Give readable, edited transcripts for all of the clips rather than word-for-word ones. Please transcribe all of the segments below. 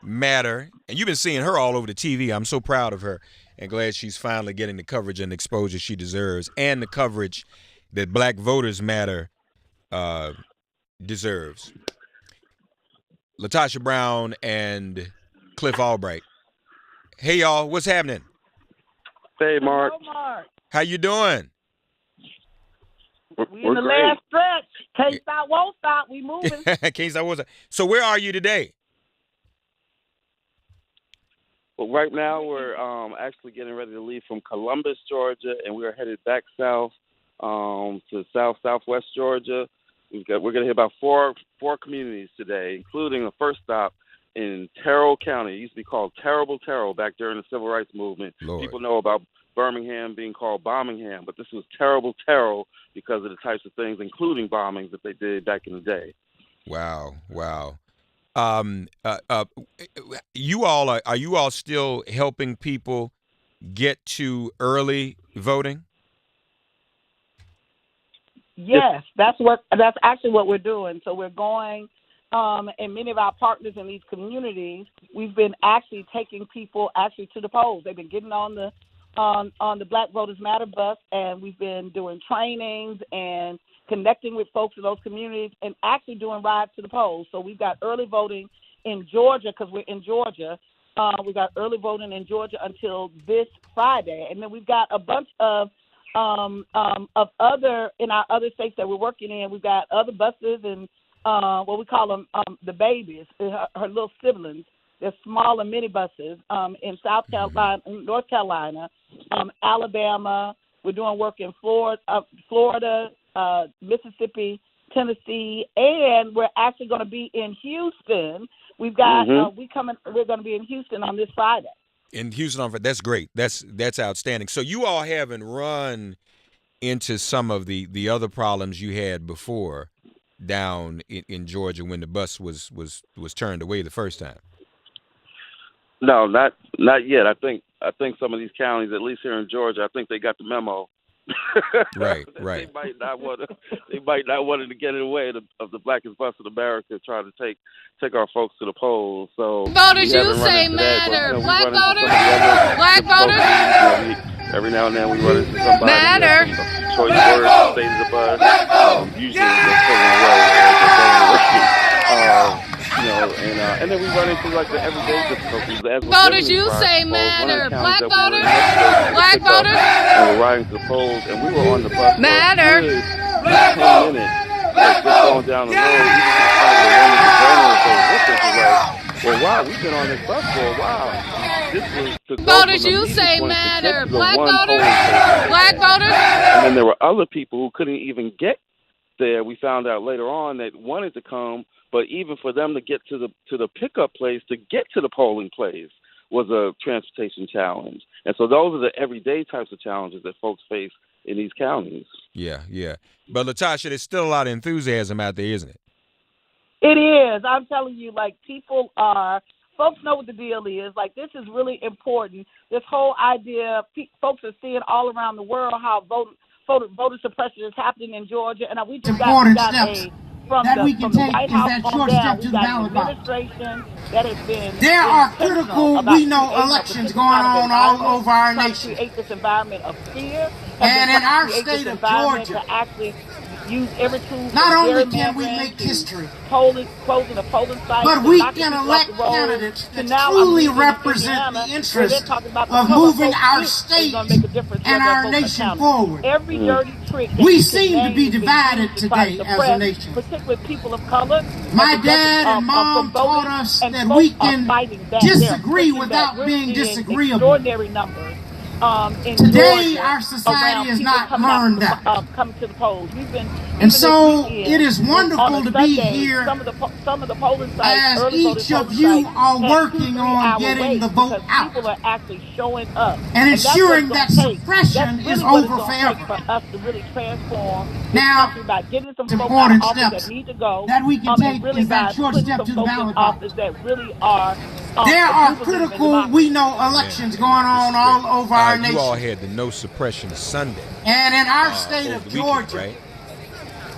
matter, and you've been seeing her all over the TV. I'm so proud of her and glad she's finally getting the coverage and exposure she deserves, and the coverage that Black Voters Matter uh, deserves. LaTosha Brown and Cliff Albright. Hey y'all, what's happening? Hey, Mark. Hello, Mark. How you doing? We in the great. last stretch. Can't stop, won't stop. We moving. Case I was. So where are you today? Well, right now we're actually getting ready to leave from Columbus, Georgia, and we are headed back south to southwest Georgia. We're going to hit about four communities today, including the first stop in Terrell County. It used to be called Terrible Terrell back during the Civil Rights Movement. Lord. People know about Birmingham being called Bombingham, but this was Terrible Terrell because of the types of things, including bombings, that they did back in the day. Wow. You all are you all still helping people get to early voting? Yes, that's actually what we're doing. So we're going, and many of our partners in these communities, we've been actually taking people actually to the polls. They've been getting on the Black Voters Matter bus, and we've been doing trainings and connecting with folks in those communities and actually doing rides to the polls. So we've got early voting in Georgia because we're in Georgia. We've got early voting in Georgia until this Friday, and then we've got a bunch of other in our other states that we're working in. We've got other buses and what we call them the babies, her little siblings. They're smaller minibuses in South Carolina, North Carolina, Alabama. We're doing work in Florida, Mississippi, Tennessee, and we're actually going to be in Houston. We've got we're going to be in Houston on this Friday. In Houston, that's great. That's outstanding. So you all haven't run into some of the other problems you had before down in Georgia when the bus was turned away the first time. No, not yet. I think some of these counties, at least here in Georgia, I think they got the memo. Right. They might not want to get in the way of the blackest bus in America trying to take our folks to the polls. So voters, you say matter. Black voters, black voters. Every now and then we run into somebody. Matter. Choice words, state of the bus. Usually they're pulling away. And then we run into like the everyday difficulties. As Voters, you say matter. Black voters, black voters. And we're riding to the polls, and we were on the bus Matter. for a good 10 minutes. Just going down the road, well, wow, we've been on this bus for a while. This was to go Voters, from the you meeting say point to matter. get to the Black one voters, polling station. black voters. And then there were other people who couldn't even get there. We found out later on that wanted to come, but even for them to get to the pickup place, to get to the polling place, was a transportation challenge. And so those are the everyday types of challenges that folks face in these counties. Yeah. But LaTosha, there's still a lot of enthusiasm out there, isn't it? It is. I'm telling you, like, folks know what the deal is. Like, this is really important. This whole idea, folks are seeing all around the world how voter suppression is happening in Georgia. And we just got from the White House on down, we got an administration that has been there are critical, we know, elections going on all over our nation. To create this environment of fear. And in our state of Georgia, to actually use every tool. Not only can we make history, closing the polling sites, but we can elect candidates that truly represent the interest of moving our state and our nation forward. Every dirty trick. We seem to be divided today as a nation. Particularly people of color. My dad and mom taught us that we can disagree without being disagreeable. Extraordinary numbers. Today, our society has not learned that. Coming to the polls. And so it is wonderful to be here some of the polling sites, as each of you are working on getting the vote out people are actually showing up. and ensuring that suppression is over forever. For us to really transform now, by getting some the folks out of important office steps that need to go, that we can take really is that short putting step some to the folks in ballot office box. that really are. There are producers in critical, democracy. we know, elections going on all over our nation. You all had the No Suppression Sunday. And in our state over of the weekend, Georgia, right?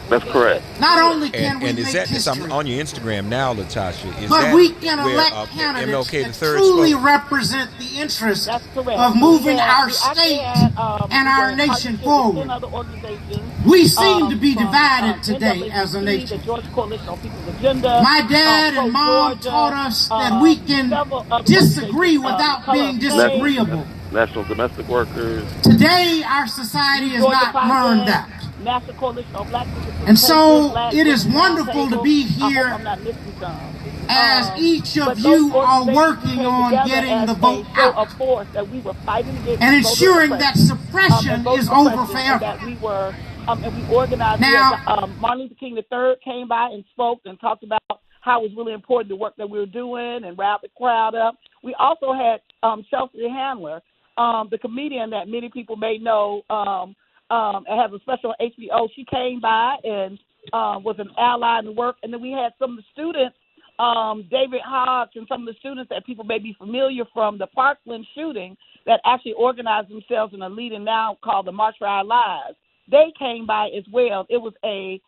That's correct. Not only can we And is make that history, I'm on your Instagram now, LaTosha? Is but that we can where elect candidates MLK that the third truly spoke? represent the interest That's correct. of moving our We actually state had, and we were our in nation partnership with forward. 10 other organizations. We seem to be From divided today as a NAACP, nation. the Georgia Coalition on People's Agenda, My dad and mom Pro-Georgia, taught us that we can several other disagree organizations, without Color being of disagreeable. National Domestic Workers. Today, our society has Georgia not learned that. National Coalition on Black Participation. And so Black it is Women's wonderful to Roundtable. be I hope here I'm not missing some. as each of But those you are organizations working came on together getting as the vote a show out of force that we were fighting against and voter ensuring that suppression, suppression and voter is over suppression, and forever. that we were and we organized. Now, Martin Luther King III came by and spoke and talked about how it was really important the work that we were doing and riled the crowd up. We also had Chelsea Handler, the comedian that many people may know, and has a special on HBO. She came by and was an ally in the work. And then we had some of the students, David Hodge and some of the students that people may be familiar from the Parkland shooting that actually organized themselves in a leading now called the March for Our Lives. They came by as well. It was a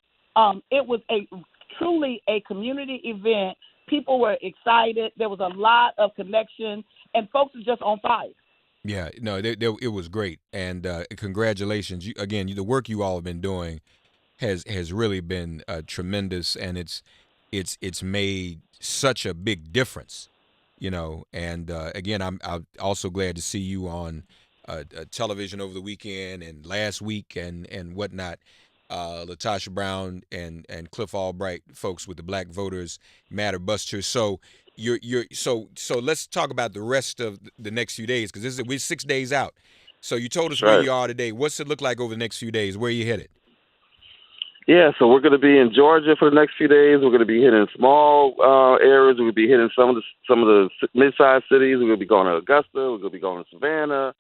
truly a community event. People were excited. There was a lot of connection, and folks were just on fire. Yeah, no, it was great, and congratulations. The work you all have been doing has really been tremendous, and it's made such a big difference, And again, I'm also glad to see you on television over the weekend and last week and whatnot. LaTosha Brown and Cliff Albright, folks with the Black Voters Matter Busters. So so let's talk about the rest of the next few days, because we're 6 days out. So you told us where you are today. What's it look like over the next few days? Where are you headed? Yeah, so we're going to be in Georgia for the next few days. We're going to be hitting small areas. We're going to be hitting some of the mid-sized cities. We're going to be going to Augusta. We're going to be going to Savannah.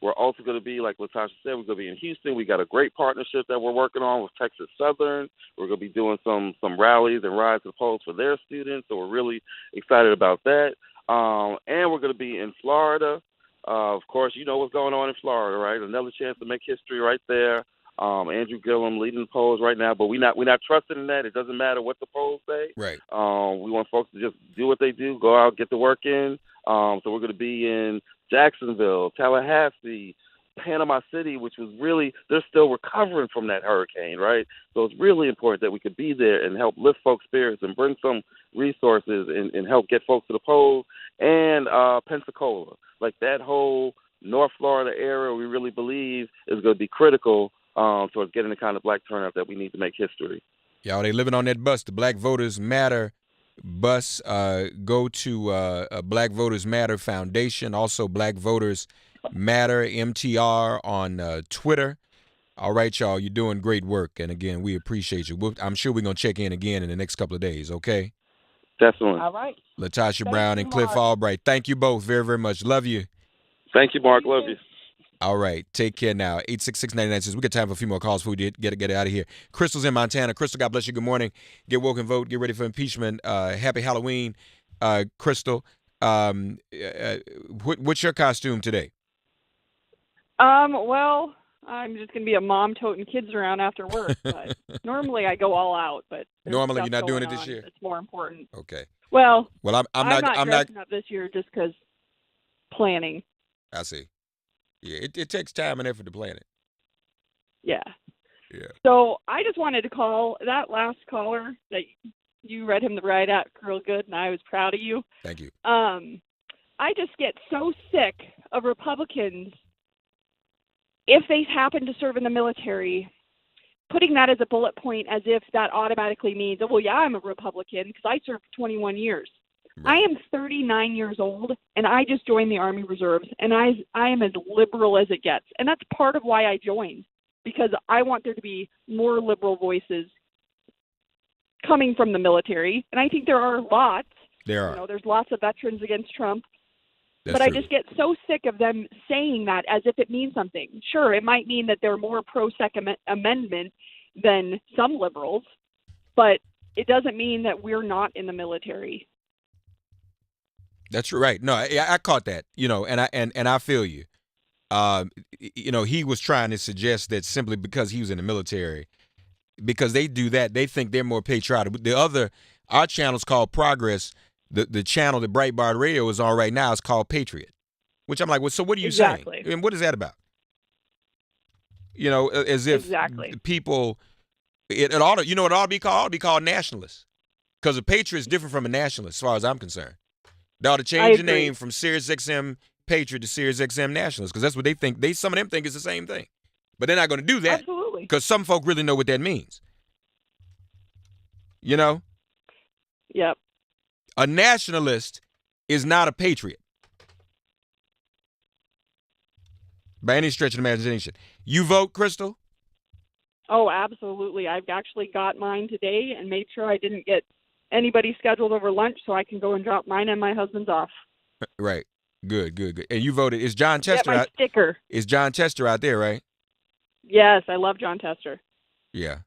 We're also going to be, like LaTosha said, we're going to be in Houston. We got a great partnership that we're working on with Texas Southern. We're going to be doing some rallies and rides to the polls for their students, so we're really excited about that. And we're going to be in Florida. Of course, you know what's going on in Florida, right? Another chance to make history right there. Andrew Gillum leading the polls right now, but we're not trusting in that. It doesn't matter what the polls say. Right. We want folks to just do what they do, go out, get the work in. So we're going to be in Jacksonville, Tallahassee, Panama City, which was really, they're still recovering from that hurricane, right? So it's really important that we could be there and help lift folks' spirits and bring some resources and help get folks to the polls. And Pensacola, like that whole North Florida area, we really believe is going to be critical towards getting the kind of Black turnout that we need to make history. Y'all, they living on that bus, the Black Voters Matter bus. Go to Black Voters Matter Foundation, also Black Voters Matter MTR on Twitter. All right, y'all, you're doing great work, and again, we appreciate you. I'm sure we're gonna check in again in the next couple of days. Okay. Definitely. All right. LaTosha Brown and Cliff Albright, thank you both very, very much. Love you. Thank you, Mark. Love you. All right, take care now. 866-99 we got time for a few more calls before we get out of here. Crystal's in Montana. Crystal, God bless you. Good morning. Get woke and vote. Get ready for impeachment. Happy Halloween, Crystal. What's your costume today? Well, I'm just gonna be a mom toting kids around after work. But normally I go all out. But Normally you're not doing it this on. year. It's more important. Okay. Well, I'm not dressing up this year just because planning. I see. Yeah, it takes time and effort to plan it. Yeah. Yeah. So I just wanted to call that last caller that you read him the right out real good, and I was proud of you. Thank you. I just get so sick of Republicans, if they happen to serve in the military, putting that as a bullet point as if that automatically means, oh, well, yeah, I'm a Republican because I served for 21 years. Right. I am 39 years old, and I just joined the Army Reserves, and I am as liberal as it gets. And that's part of why I joined, because I want there to be more liberal voices coming from the military. And I think there are lots. There are. There's lots of veterans against Trump. That's but true. I just get so sick of them saying that as if it means something. Sure, it might mean that they're more pro-Second Amendment than some liberals, but it doesn't mean that we're not in the military. That's right. No, I caught that. And I feel you. He was trying to suggest that simply because he was in the military, because they do that. They think they're more patriotic. Our channel's called Progress. The channel that Breitbart Radio is on right now is called Patriot, which I'm like, well, so what are you saying? I mean, what is that about? You know, as if people, it ought to, you know what it ought to be called? It ought to be called nationalists. Because a patriot is different from a nationalist, as far as I'm concerned. They ought to change the name from SiriusXM Patriot to SiriusXM Nationalist, because that's what they think. Some of them think it's the same thing. But they're not going to do that. Absolutely. Because some folk really know what that means. You know? Yep. A nationalist is not a patriot. By any stretch of the imagination. You vote, Crystal? Oh, absolutely. I've actually got mine today and made sure I didn't get anybody scheduled over lunch so I can go and drop mine and my husband's off. Right. Good. And you voted. Is John Chester Get my sticker. Is John Chester out there, right? Yes, I love John Tester. Yeah.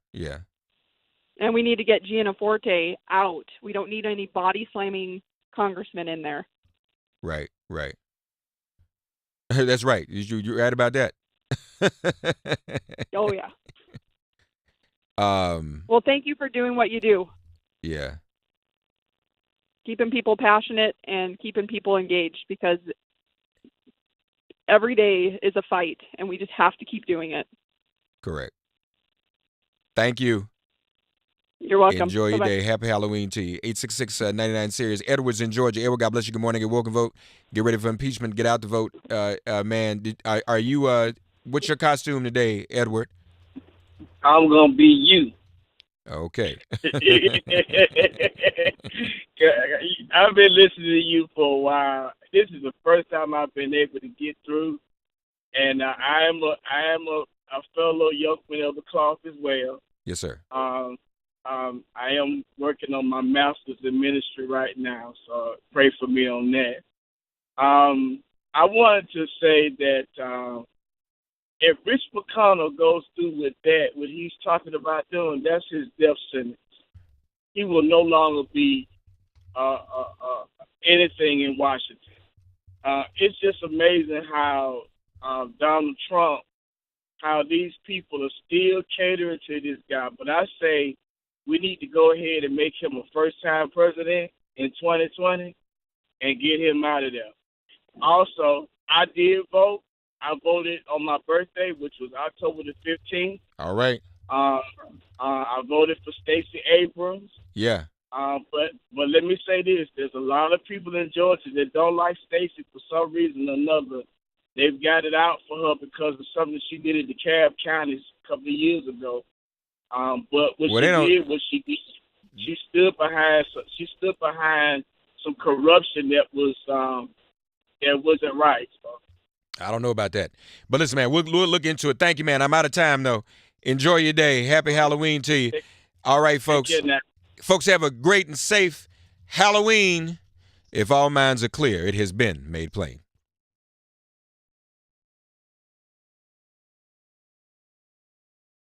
And we need to get Gianna Forte out. We don't need any body slamming congressmen in there. Right. That's right. You're right about that. Oh, yeah. Well, thank you for doing what you do. Yeah. Keeping people passionate and keeping people engaged, because every day is a fight and we just have to keep doing it. Correct. Thank you. You're welcome. Enjoy your Bye-bye. day. Happy Halloween to you. 866-99 Series. Edward's in Georgia. Edward, God bless you. Good morning. Get woke and vote. Get ready for impeachment. Get out to vote. Man, are you, what's your costume today, Edward? I'm going to be you. Okay. I've been listening to you for a while. This is the first time I've been able to get through, and I am a fellow yokeman of the cloth as well. Yes, sir. I am working on my master's in ministry right now, so pray for me on that. I wanted to say that if Rich McConnell goes through with that, what he's talking about doing, that's his death sentence. He will no longer be anything in Washington. It's just amazing how Donald Trump, how these people are still catering to this guy. But I say we need to go ahead and make him a first-time president in 2020 and get him out of there. Also, I did vote. I voted on my birthday, which was October the 15th. All right. I voted for Stacey Abrams. Yeah. But let me say this. There's a lot of people in Georgia that don't like Stacey for some reason or another. They've got it out for her because of something she did in DeKalb County a couple of years ago. But what she did was she stood behind some corruption that wasn't right. So. I don't know about that. But listen, man, we'll look into it. Thank you, man. I'm out of time, though. Enjoy your day. Happy Halloween to you. All right, folks. Folks, have a great and safe Halloween. If all minds are clear, it has been made plain.